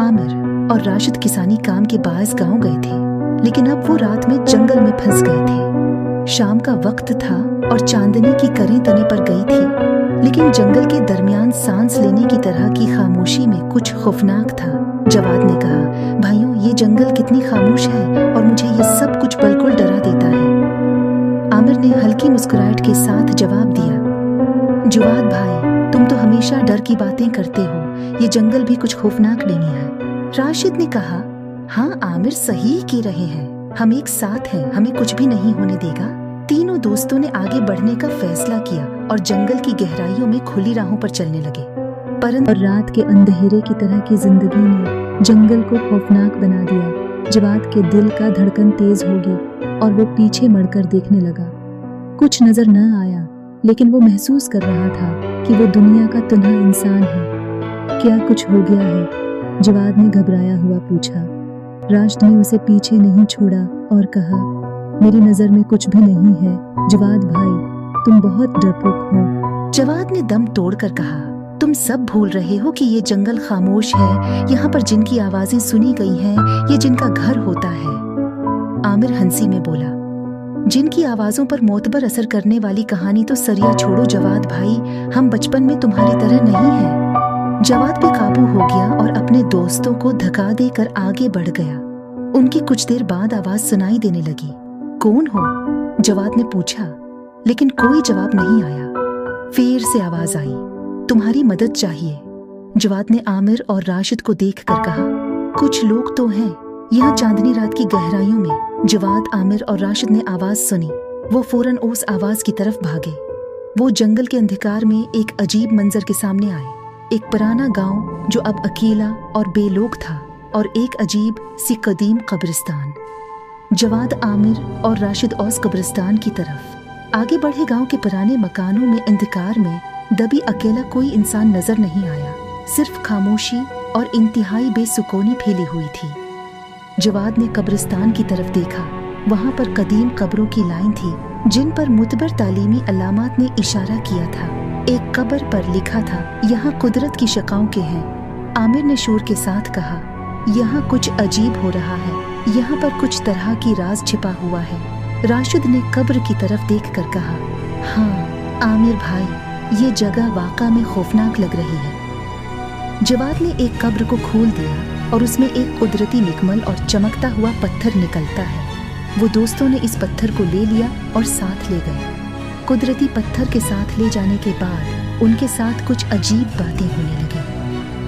आमिर और राशिद किसानी काम के बायस गांव गए थे, लेकिन अब वो रात में जंगल में फंस गए थे। शाम का वक्त था और चांदनी की करें तने पर गई थी, लेकिन जंगल के दरमियान सांस लेने की तरह की खामोशी में कुछ खौफनाक था। जवाद ने कहा, भाइयों, ये जंगल कितनी खामोश है और मुझे ये सब कुछ बिल्कुल डरा देता है। आमिर ने हल्की मुस्कुराहट के साथ जवाब दिया, जवाद भाई, तुम तो हमेशा डर की बातें करते हो, ये जंगल भी कुछ खौफनाक नहीं है। राशिद ने कहा, हाँ आमिर, सही कह रहे हैं, हम एक साथ हैं, हमें कुछ भी नहीं होने देगा। तीनों दोस्तों ने आगे बढ़ने का फैसला किया और जंगल की गहराइयों में खुली राहों पर चलने लगे। परंतु रात के अंधेरे की तरह की जिंदगी ने जंगल को खौफनाक बना दिया। जवाद के दिल का धड़कन तेज हो गई और वो पीछे मुड़कर देखने लगा। कुछ नजर न आया, लेकिन वो महसूस कर रहा था कि वो दुनिया का तुन्हा इंसान है। क्या कुछ हो गया है? जवाद ने घबराया हुआ पूछा। राशिद ने उसे पीछे नहीं छोड़ा और कहा, मेरी नजर में कुछ भी नहीं है जवाद भाई, तुम बहुत डरपोक हो। जवाद ने दम तोड़कर कहा, तुम सब भूल रहे हो कि ये जंगल खामोश है, यहाँ पर जिनकी आवाजें सुनी गई हैं, ये जिनका घर होता है। आमिर हंसी में बोला, जिनकी आवाजों पर मोतबर असर करने वाली कहानी तो सरिया छोड़ो जवाद भाई, हम बचपन में तुम्हारी तरह नहीं है। जवाद पे काबू हो गया और अपने दोस्तों को धक्का देकर आगे बढ़ गया। उनकी कुछ देर बाद आवाज सुनाई देने लगी। कौन हो? जवाद ने पूछा, लेकिन कोई जवाब नहीं आया। फिर से आवाज आई, तुम्हारी मदद चाहिए। जवाद ने आमिर और राशिद को देखकर कहा, कुछ लोग तो हैं यहाँ चांदनी रात की गहराइयों में। जवाद, आमिर और राशिद ने आवाज सुनी। वो फौरन उस आवाज की तरफ भागे। वो जंगल के अंधकार में एक अजीब मंजर के सामने आए। एक पुराना गांव जो अब अकेला और बेलोग था, और एक अजीब सी कदीम कब्रिस्तान। जवाद, आमिर और राशिद उस कब्रिस्तान की तरफ आगे बढ़े। गांव के पुराने मकानों में अंधकार में दबी अकेला कोई इंसान नजर नहीं आया। सिर्फ खामोशी और इंतहाई बेसुकूनी फैली हुई थी। जवाद ने कब्रिस्तान की तरफ देखा। वहां पर कदीम कब्रों की लाइन थी, जिन पर मुतबर तालीमी अलामात ने इशारा किया था। एक कब्र पर लिखा था, यहाँ कुदरत की शकाओं के हैं। आमिर ने शोर के साथ कहा, यहाँ कुछ अजीब हो रहा है, यहाँ पर कुछ तरह की राज छिपा हुआ है। राशिद ने कब्र की तरफ देखकर कहा, हाँ आमिर भाई, ये जगह वाक़ई में खौफनाक लग रही है। जवाद ने एक कब्र को खोल दिया और उसमें एक कुदरती निकमल और चमकता हुआ पत्थर निकलता है। वो दोस्तों ने इस पत्थर को ले लिया और साथ ले गए। कुदरती पत्थर के साथ ले जाने के बाद उनके साथ कुछ अजीब बातें होने लगी।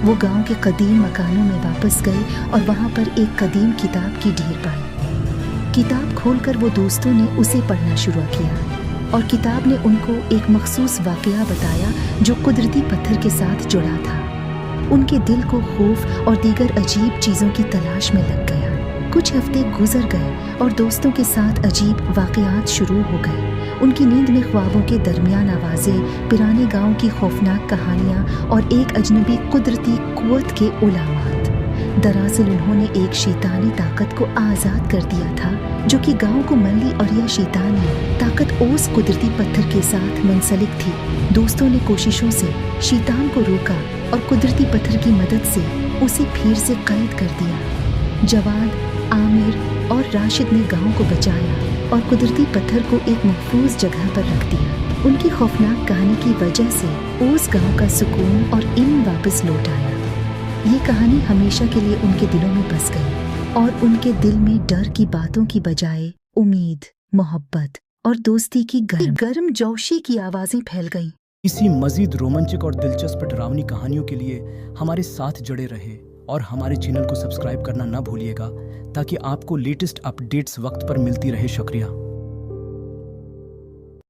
वो गांव के कदीम मकानों में वापस गए और वहां पर एक कदीम किताब की ढेर पाई। किताब खोलकर वो दोस्तों ने उसे पढ़ना शुरू किया और किताब ने उनको एक मखसूस वाकया बताया जो कुदरती पत्थर के साथ जुड़ा था। उनके दिल को खौफ और दीगर अजीब चीजों की तलाश में लग गया। कुछ हफ्ते गुजर गए और दोस्तों के साथ अजीब वाकयात शुरू हो गए। उनकी नींद में ख्वाबों के दरमियान आवाजें, पुराने गांव की खौफनाक कहानियां और एक अजनबी कुदरती कुव्वत के उलामात। दरअसल उन्होंने एक शैतानी ताकत को आज़ाद कर दिया था, जो कि गांव को मल्ली, और यह शैतानी ताकत उस कुदरती पत्थर के साथ मुंसलिक थी। दोस्तों ने कोशिशों से शैतान को रोका और कुदरती पत्थर की मदद से उसे फिर से कैद कर दिया। जवाद, आमिर और राशिद ने गांव को बचाया और कुदरती पत्थर को एक महफूज जगह पर रख दिया। उनकी खौफनाक कहानी की वजह से उस गांव का सुकून और इल्म वापस लौट आया। ये कहानी हमेशा के लिए उनके दिलों में बस गई और उनके दिल में डर की बातों की बजाय उम्मीद, मोहब्बत और दोस्ती की गर्म जोशी की आवाजें फैल गईं। इसी मजीद रोमांचक और दिलचस्प डरावनी कहानियों के लिए हमारे साथ जुड़े रहे और हमारे चैनल को सब्सक्राइब करना ना भूलिएगा, ताकि आपको लेटेस्ट अपडेट्स वक्त पर मिलती रहे। शुक्रिया।